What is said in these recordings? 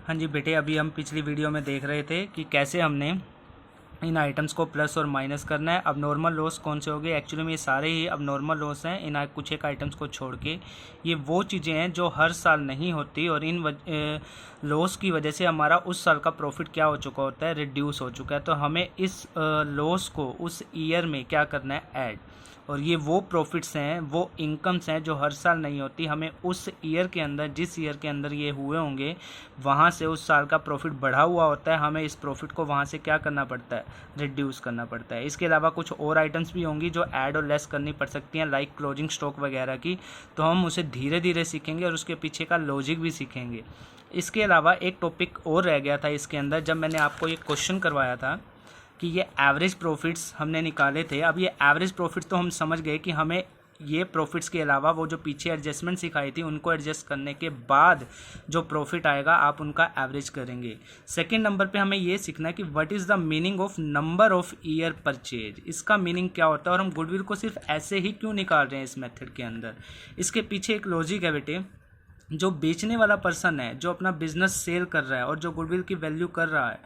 हाँ जी बेटे, अभी हम पिछली वीडियो में देख रहे थे कि कैसे हमने इन आइटम्स को प्लस और माइनस करना है। अब नॉर्मल लॉस कौन से हो गए? एक्चुअली में ये सारे ही अब नॉर्मल लॉस हैं इन कुछ एक आइटम्स को छोड़ के। ये वो चीज़ें हैं जो हर साल नहीं होती और इन लॉस की वजह से हमारा उस साल का प्रॉफिट क्या हो चुका होता है, रिड्यूस हो चुका है। तो हमें इस लॉस को उस ईयर में क्या करना है, ऐड। और ये वो प्रॉफिट्स हैं, वो इनकम्स हैं जो हर साल नहीं होती। हमें उस ईयर के अंदर, जिस ईयर के अंदर ये हुए होंगे, वहाँ से उस साल का प्रॉफिट बढ़ा हुआ होता है। हमें इस प्रॉफिट को वहाँ से क्या करना पड़ता है, रिड्यूस करना पड़ता है। इसके अलावा कुछ और आइटम्स भी होंगी जो ऐड और लेस करनी पड़ सकती हैं, लाइक क्लोजिंग स्टॉक वगैरह की। तो हम उसे धीरे धीरे सीखेंगे और उसके पीछे का लॉजिक भी सीखेंगे। इसके अलावा एक टॉपिक और रह गया था इसके अंदर, जब मैंने आपको ये क्वेश्चन करवाया था कि ये एवरेज प्रॉफिट्स हमने निकाले थे। अब ये एवरेज प्रॉफिट्स तो हम समझ गए कि हमें ये प्रॉफिट्स के अलावा वो जो पीछे एडजस्टमेंट सिखाई थी उनको एडजस्ट करने के बाद जो प्रॉफिट आएगा आप उनका एवरेज करेंगे। सेकंड नंबर पे हमें ये सीखना है कि what is the meaning of number of year purchase. इसका मीनिंग क्या होता है और हम गुडविल को सिर्फ ऐसे ही क्यों निकाल रहे हैं इस मेथड के अंदर। इसके पीछे एक लॉजिक है बेटे। जो बेचने वाला पर्सन है, जो अपना बिजनेस सेल कर रहा है और जो गुडविल की वैल्यू कर रहा है,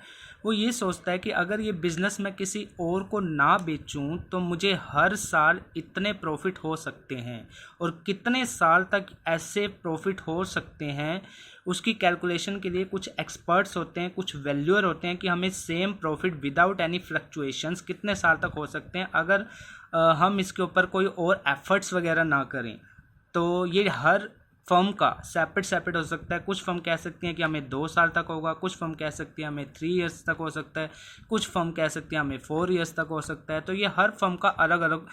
वो ये सोचता है कि अगर ये बिज़नेस मैं किसी और को ना बेचूं तो मुझे हर साल इतने प्रॉफिट हो सकते हैं और कितने साल तक ऐसे प्रॉफिट हो सकते हैं। उसकी कैलकुलेशन के लिए कुछ एक्सपर्ट्स होते हैं, कुछ वैल्यूअर होते हैं कि हमें same profit without any fluctuations कितने साल तक हो सकते हैं अगर हम इसके ऊपर कोई और एफर्ट्स वगैरह ना करें। तो ये हर फर्म का सेपरेट हो सकता है। कुछ फर्म कह सकती हैं कि हमें 2 साल तक होगा, कुछ फर्म कह सकती है हमें 3 ईयर्स तक हो सकता है, कुछ फर्म कह सकती है हमें 4 ईयर्स तक हो सकता है। तो ये हर फर्म का अलग अलग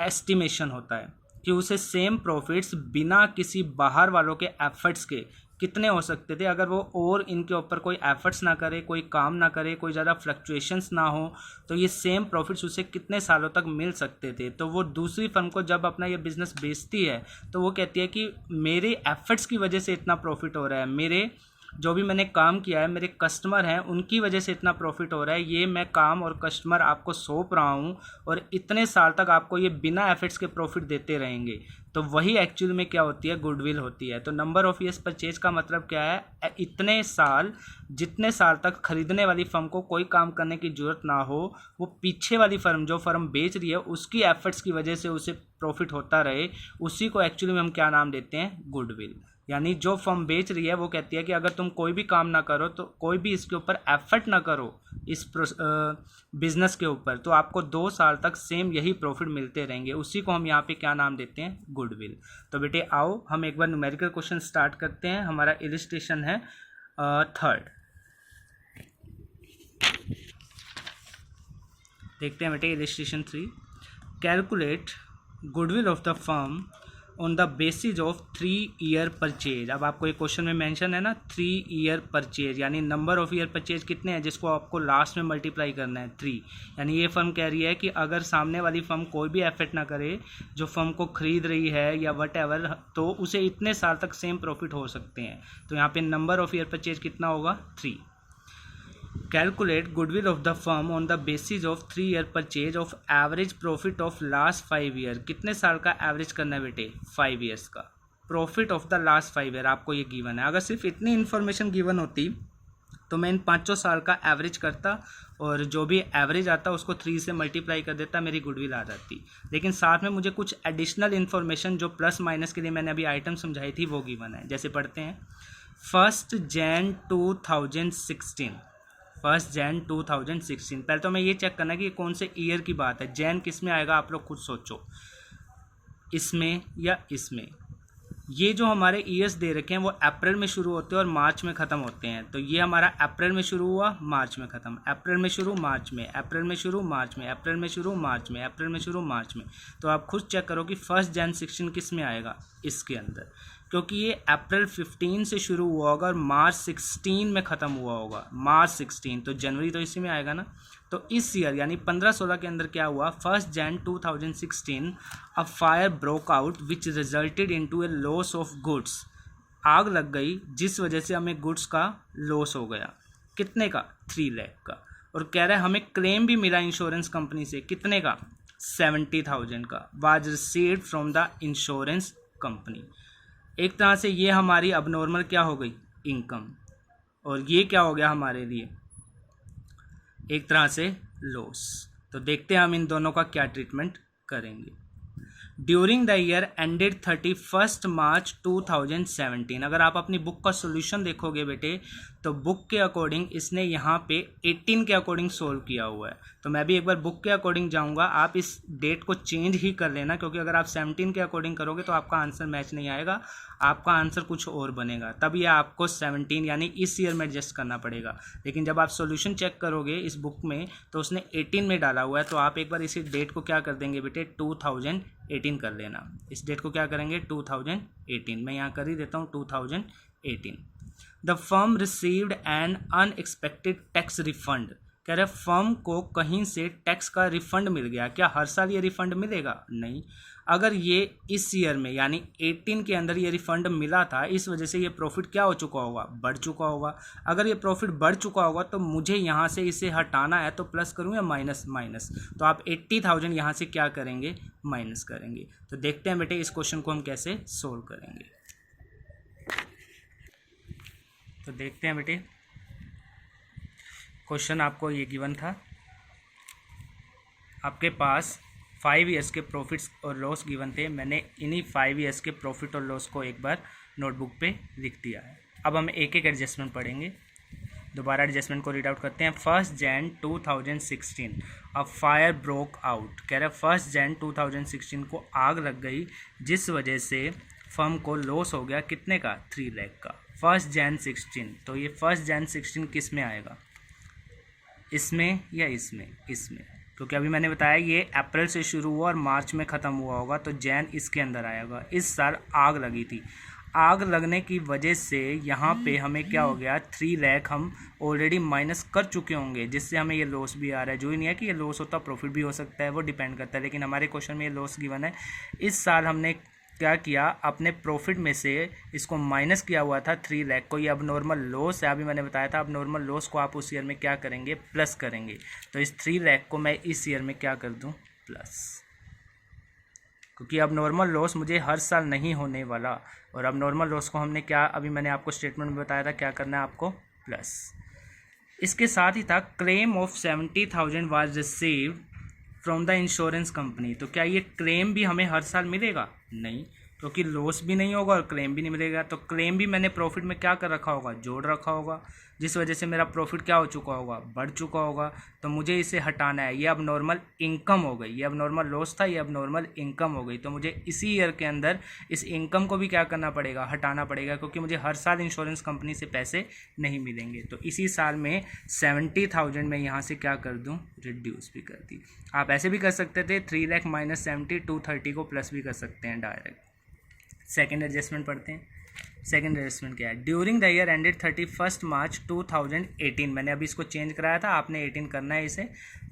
एस्टिमेशन होता है कि उसे सेम प्रॉफिट्स बिना किसी बाहर वालों के एफर्ट्स के कितने हो सकते थे अगर वो और इनके ऊपर कोई एफर्ट्स ना करे, कोई काम ना करे, कोई ज़्यादा फ्लक्चुएशंस ना हो, तो ये सेम प्रॉफिट्स उसे कितने सालों तक मिल सकते थे। तो वो दूसरी फर्म को जब अपना ये बिज़नेस बेचती है तो वो कहती है कि मेरे एफर्ट्स की वजह से इतना प्रॉफिट हो रहा है, मेरे जो भी मैंने काम किया है, मेरे कस्टमर हैं उनकी वजह से इतना प्रॉफिट हो रहा है, ये मैं काम और कस्टमर आपको सौंप रहा हूँ और इतने साल तक आपको ये बिना एफर्ट्स के प्रॉफिट देते रहेंगे। तो वही एक्चुअल में क्या होती है, गुडविल होती है। तो नंबर ऑफ ईयर्स परचेज का मतलब क्या है, इतने साल, जितने साल तक खरीदने वाली फर्म को कोई काम करने की ज़रूरत ना हो, वो पीछे वाली फर्म जो फर्म बेच रही है उसकी एफर्ट्स की वजह से उसे प्रॉफिट होता रहे, उसी को एक्चुअली में हम क्या नाम देते हैं, गुडविल। यानी जो फर्म बेच रही है वो कहती है कि अगर तुम कोई भी काम ना करो, तो कोई भी इसके ऊपर एफर्ट ना करो इस बिजनेस के ऊपर, तो आपको 2 साल तक सेम यही प्रॉफिट मिलते रहेंगे। उसी को हम यहाँ पे क्या नाम देते हैं, गुडविल। तो बेटे आओ हम एक बार न्यूमेरिकल क्वेश्चन स्टार्ट करते हैं। हमारा इलिस्ट्रेशन है थर्ड। देखते हैं बेटे illustration 3। Calculate goodwill of the firm on the basis of 3 year purchase. अब आपको एक क्वेश्चन में मेंशन है ना 3 ईयर परचेज, यानी नंबर ऑफ ईयर परचेज कितने हैं जिसको आपको लास्ट में मल्टीप्लाई करना है 3। यानी ये फर्म कह रही है कि अगर सामने वाली फर्म कोई भी एफर्ट ना करे, जो फर्म को खरीद रही है या वट एवर, तो उसे इतने साल तक सेम प्रॉफिट हो सकते हैं। तो यहाँ पे नंबर ऑफ ईयर परचेज कितना होगा, 3। Calculate goodwill of the firm on the basis of 3 year purchase of average profit of last 5 year. कितने साल का एवरेज करना है बेटे, 5 ईयर्स का profit of the last 5 year आपको ये गिवन है। अगर सिर्फ इतनी इन्फॉर्मेशन गिवन होती तो मैं इन 5 साल का एवरेज करता और जो भी एवरेज आता उसको 3 से मल्टीप्लाई कर देता, मेरी गुडविल आ जाती। लेकिन साथ में मुझे कुछ एडिशनल इन्फॉर्मेशन जो प्लस माइनस के लिए मैंने अभी आइटम समझाई थी वो गिवन है। जैसे पढ़ते हैं 1 जनवरी 2016। 1 जनवरी 2016। पहले तो मैं ये चेक करना कि ये कौन से ईयर की बात है। जैन किस में आएगा आप लोग खुद सोचो, इसमें या इसमें। ये जो हमारे ईयर्स दे रखे हैं वो अप्रैल में शुरू होते हैं और मार्च में ख़त्म होते हैं। तो ये हमारा अप्रैल में शुरू हुआ, मार्च में ख़त्म, अप्रैल में शुरू, मार्च में, अप्रैल में शुरू, मार्च में, अप्रैल में शुरू, मार्च में, अप्रैल में शुरू, मार्च में। तो आप खुद चेक करो कि 1 जनवरी 16 किस में आएगा, इसके अंदर, क्योंकि ये अप्रैल 15 से शुरू हुआ होगा और मार्च 16 में ख़त्म हुआ होगा। मार्च 16 तो जनवरी तो इसी में आएगा ना। तो इस ईयर यानी 15-16 के अंदर क्या हुआ, 1 जनवरी 2016 a fire broke out which resulted into A loss of goods. आग लग गई जिस वजह से हमें गुड्स का लॉस हो गया। कितने का, 3 लाख का। और कह रहा है हमें क्लेम भी मिला इंश्योरेंस कंपनी से, कितने का, 70,000 का। Was received from the insurance company. एक तरह से ये हमारी अब नॉर्मल क्या हो गई, इनकम। और ये क्या हो गया हमारे लिए, एक तरह से लॉस। तो देखते हैं हम इन दोनों का क्या ट्रीटमेंट करेंगे। ड्यूरिंग द ईयर एंडेड 31 मार्च 2017, अगर आप अपनी बुक का सोल्यूशन देखोगे बेटे तो बुक के अकॉर्डिंग इसने यहाँ पे 18 के अकॉर्डिंग सोल्व किया हुआ है। तो मैं भी एक बार बुक के अकॉर्डिंग जाऊँगा, आप इस डेट को चेंज ही कर लेना, क्योंकि अगर आप 17 के अकॉर्डिंग करोगे तो आपका आंसर मैच नहीं आएगा, आपका आंसर कुछ और बनेगा, तब ये आपको 17 यानी इस ईयर में एडजस्ट करना पड़ेगा। लेकिन जब आप सोल्यूशन चेक करोगे इस बुक में तो उसने 18 में डाला हुआ है, तो आप एक बार इसी डेट को क्या कर देंगे बेटे 2018 कर लेना। इस डेट को क्या करेंगे 2018, मैं यहाँ कर ही देता हूँ 2018। The firm received an unexpected tax refund, कह रहे फर्म को कहीं से टैक्स का रिफंड मिल गया। क्या हर साल ये रिफंड मिलेगा? नहीं। अगर ये इस ईयर में यानी 18 के अंदर ये रिफंड मिला था, इस वजह से ये प्रॉफिट क्या हो चुका होगा, बढ़ चुका होगा। अगर ये प्रॉफिट बढ़ चुका होगा तो मुझे यहाँ से इसे हटाना है, तो प्लस करूँ या माइनस? माइनस। तो आप 80,000 यहाँ से क्या करेंगे, माइनस करेंगे। तो देखते हैं बेटे इस क्वेश्चन को हम कैसे सोल्व करेंगे। तो देखते हैं बेटे, क्वेश्चन आपको ये गिवन था, आपके पास 5 ईयर्स के प्रॉफिट्स और लॉस गिवन थे। मैंने इन्हीं 5 ईयर्स के प्रॉफिट और लॉस को एक बार नोटबुक पे लिख दिया है। अब हम एक एक एडजस्टमेंट पढ़ेंगे। दोबारा एडजस्टमेंट को रीड आउट करते हैं। 1 जनवरी 2016 अ फायर ब्रोक आउट, कह रहे 1 जनवरी 2016 को आग लग गई, जिस वजह से फर्म को लॉस हो गया कितने का, 3 लाख का। 1 जनवरी 16, तो ये 1 जनवरी 16 किस में आएगा, इसमें या इसमें? इसमें, क्योंकि अभी मैंने बताया ये अप्रैल से शुरू हुआ और मार्च में ख़त्म हुआ होगा, तो जैन इसके अंदर आएगा। इस साल आग लगी थी, आग लगने की वजह से यहाँ पे हमें क्या हो गया, 3 लाख हम ऑलरेडी माइनस कर चुके होंगे, जिससे हमें ये लॉस भी आ रहा है। जो ही नहीं है कि ये लॉस होता प्रॉफिट भी हो सकता है, वो डिपेंड करता है, लेकिन हमारे क्वेश्चन में ये लॉस गिवन है। इस साल हमने क्या किया, अपने प्रॉफिट में से इसको माइनस किया हुआ था 3 लाख को, ये अब नॉर्मल लॉस है। अभी मैंने बताया था अब नॉर्मल लॉस को आप उस ईयर में क्या करेंगे, प्लस करेंगे। तो इस 3 लाख को मैं इस ईयर में क्या कर दूं, प्लस, क्योंकि अब नॉर्मल लॉस मुझे हर साल नहीं होने वाला। और अब नॉर्मल लॉस को हमने क्या, अभी मैंने आपको स्टेटमेंट में बताया था क्या करना है आपको, प्लस। इसके साथ ही था claim of 70,000 was received from the insurance company. तो क्या ये क्लेम भी हमें हर साल मिलेगा? नहीं, क्योंकि लॉस भी नहीं होगा और क्लेम भी नहीं मिलेगा। तो क्लेम भी मैंने प्रॉफिट में क्या कर रखा होगा, जोड़ रखा होगा, जिस वजह से मेरा प्रॉफिट क्या हो चुका होगा, बढ़ चुका होगा। तो मुझे इसे हटाना है, ये अब नॉर्मल इनकम हो गई, ये अब नॉर्मल लॉस था, ये अब नॉर्मल इनकम हो गई। तो मुझे इसी ईयर के अंदर इस इनकम को भी क्या करना पड़ेगा, हटाना पड़ेगा, क्योंकि मुझे हर साल इंश्योरेंस कंपनी से पैसे नहीं मिलेंगे। तो इसी साल में 70,000 में यहाँ से क्या कर दूँ, रिड्यूस भी कर दी। आप ऐसे भी कर सकते थे, 3 लाख माइनस 70, 230 को प्लस भी कर सकते हैं डायरेक्ट। सेकेंड एडजस्टमेंट पढ़ते हैं। सेकेंड एडजस्टमेंट क्या है, ड्यूरिंग द ईयर एंडेड 31 मार्च 2018, मैंने अभी इसको चेंज कराया था, आपने 18 करना है इसे।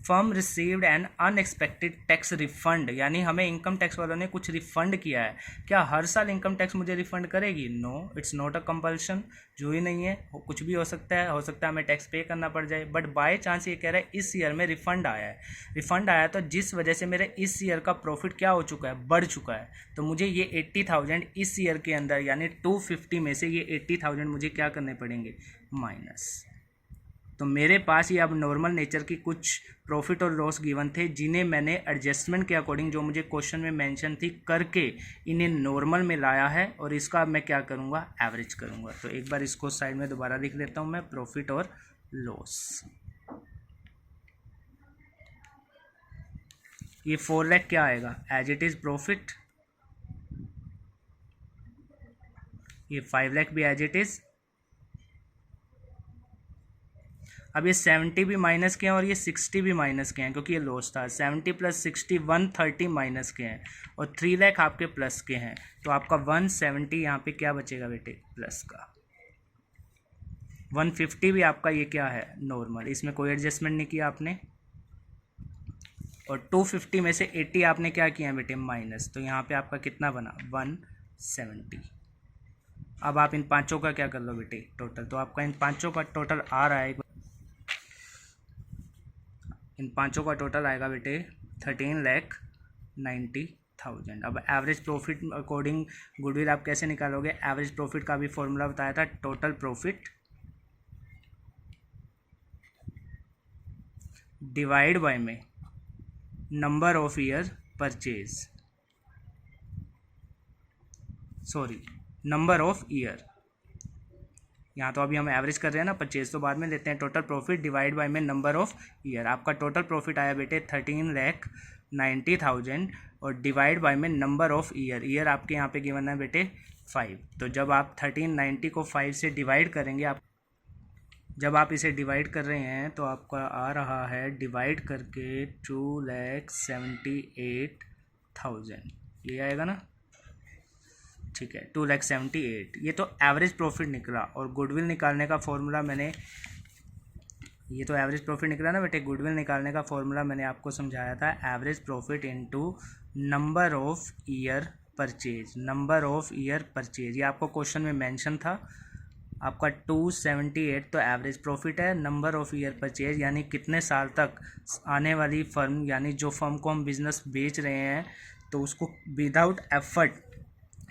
Firm received an unexpected tax refund, यानी हमें इनकम टैक्स वालों ने कुछ रिफंड किया है। क्या हर साल इनकम टैक्स मुझे रिफंड करेगी? No, it's not a compulsion, जो ही नहीं है, कुछ भी हो सकता है हमें टैक्स पे करना पड़ जाए। बट बाय चांस ये कह रहा है इस ईयर में रिफंड आया है, रिफंड आया तो जिस वजह से मेरे इस ईयर का प्रॉफिट क्या हो चुका है, बढ़ चुका है। तो मुझे ये 80,000 इस ईयर के अंदर यानी 250 में से ये 80,000 मुझे क्या करने पड़ेंगे, माइनस। तो मेरे पास ये अब नॉर्मल नेचर की कुछ प्रॉफिट और लॉस गिवन थे, जिन्हें मैंने एडजस्टमेंट के अकॉर्डिंग जो मुझे क्वेश्चन में मेंशन थी करके इन्हें नॉर्मल में लाया है, और इसका अब मैं क्या करूँगा, एवरेज करूँगा। तो एक बार इसको साइड में दोबारा लिख लेता हूँ मैं, प्रॉफिट और लॉस। ये 4 लाख क्या आएगा, एज इट इज़ प्रॉफिट, ये 5 लाख भी एज इट इज़। अब ये 70 भी माइनस के हैं और ये 60 भी माइनस के हैं, क्योंकि ये लॉस था। 70 प्लस 60 130 माइनस के हैं, और 3 लाख आपके प्लस के हैं। तो आपका 170 यहाँ पे क्या बचेगा बेटे, प्लस का। 150 भी आपका ये क्या है, नॉर्मल, इसमें कोई एडजस्टमेंट नहीं किया आपने। और 250 में से 80 आपने क्या किया बेटे, माइनस। तो यहाँ पे आपका कितना बना, 170। अब आप इन पाँचों का क्या कर लो बेटे, टोटल। तो आपका इन पाँचों का टोटल आ रहा है, इन पाँचों का टोटल आएगा बेटे 13,90,000। अब एवरेज प्रॉफिट अकॉर्डिंग गुडविल आप कैसे निकालोगे, एवरेज प्रॉफिट का भी फॉर्मूला बताया था, टोटल प्रॉफिट डिवाइड बाय में number of year purchase, sorry number of year, यहाँ तो अभी हम एवरेज कर रहे हैं ना, परचेज तो बाद में लेते हैं। टोटल प्रॉफिट डिवाइड बाय में नंबर ऑफ ईयर, आपका टोटल प्रॉफिट आया बेटे 13,90,000 और डिवाइड बाय में नंबर ऑफ ईयर, ईयर आपके यहाँ पे गिवन है बेटे 5। तो जब आप 1390 को 5 से डिवाइड करेंगे, आप जब आप इसे डिवाइड कर रहे हैं तो आपका आ रहा है डिवाइड करके 2,78,000, ये आएगा ना, ठीक है 2,78,000। ये तो एवरेज प्रॉफिट निकला। और गुडविल निकालने का फॉर्मूला मैंने, ये तो एवरेज प्रॉफिट निकला ना बेटे, गुडविल निकालने का फॉर्मूला मैंने आपको समझाया था, average profit into number of year purchase, number of year purchase, ये आपको क्वेश्चन में मेंशन था। आपका 278 तो एवरेज प्रॉफिट है, नंबर ऑफ ईयर परचेज यानी कितने साल तक आने वाली फर्म, यानी जो फर्म को हम बिजनेस बेच रहे हैं तो उसको विदाउट एफर्ट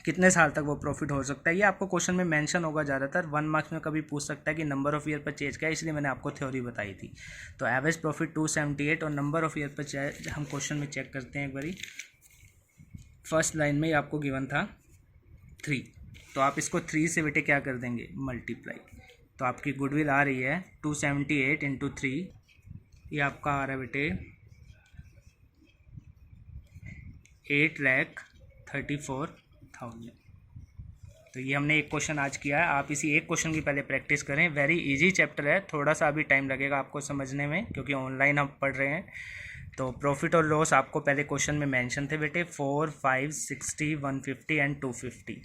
कितने साल तक वो प्रॉफिट हो सकता है, ये आपको क्वेश्चन में मेंशन होगा ज़्यादातर। 1 मार्क्स में कभी पूछ सकता है कि नंबर ऑफ ईयर परचेज क्या है, इसलिए मैंने आपको थ्योरी बताई थी। तो एवरेज प्रॉफिट 278 और नंबर ऑफ ईयर परचेज हम क्वेश्चन में चेक करते हैं एक बारी। फर्स्ट लाइन में आपको गिवन था 3, तो आप इसको 3 से बेटे क्या कर देंगे, मल्टीप्लाई। तो आपकी गुडविल आ रही है 278 इंटू 3, ये आपका आ रहा है बेटे 8,34,000। तो ये हमने एक क्वेश्चन आज किया है। आप इसी एक क्वेश्चन की पहले प्रैक्टिस करें, वेरी इजी चैप्टर है, थोड़ा सा अभी टाइम लगेगा आपको समझने में क्योंकि ऑनलाइन हम पढ़ रहे हैं। तो प्रॉफिट और लॉस आपको पहले क्वेश्चन में मेंशन थे बेटे 4, 5, 60, 150 एंड 250,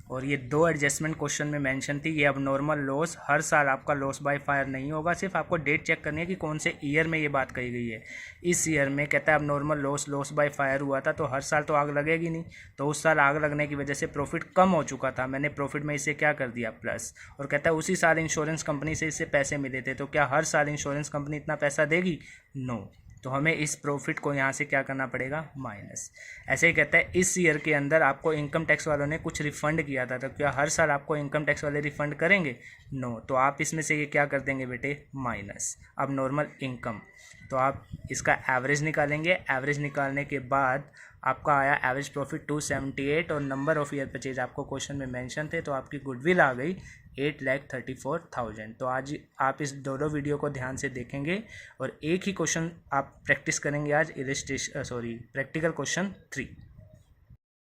और ये 2 एडजस्टमेंट क्वेश्चन में मेंशन थी। ये अब नॉर्मल लॉस, हर साल आपका लॉस बाय फायर नहीं होगा, सिर्फ आपको डेट चेक करनी है कि कौन से ईयर में ये बात कही गई है। इस ईयर में कहता है अब नॉर्मल लॉस बाय फायर हुआ था, तो हर साल तो आग लगेगी नहीं, तो उस साल आग लगने की वजह से प्रॉफिट कम हो चुका था, मैंने प्रॉफिट में इसे क्या कर दिया प्लस। और कहता है उसी साल इंश्योरेंस कंपनी से इससे पैसे मिले थे, तो क्या हर साल इंश्योरेंस कंपनी इतना पैसा देगी, नो, तो हमें इस प्रॉफिट को यहाँ से क्या करना पड़ेगा, माइनस। ऐसे ही कहता है इस ईयर के अंदर आपको इनकम टैक्स वालों ने कुछ रिफंड किया था, तो क्या हर साल आपको इनकम टैक्स वाले रिफंड करेंगे, नो, तो आप इसमें से ये क्या कर देंगे बेटे, माइनस। अब नॉर्मल इनकम, तो आप इसका एवरेज निकालेंगे, एवरेज निकालने के बाद आपका आया एवरेज प्रॉफिट 278 और नंबर ऑफ ईयर परचेज आपको क्वेश्चन में मेंशन थे, तो आपकी गुडविल आ गई 8,34,000। तो आज आप इस दोनों वीडियो को ध्यान से देखेंगे और एक ही क्वेश्चन आप प्रैक्टिस करेंगे आज, प्रैक्टिकल क्वेश्चन 3।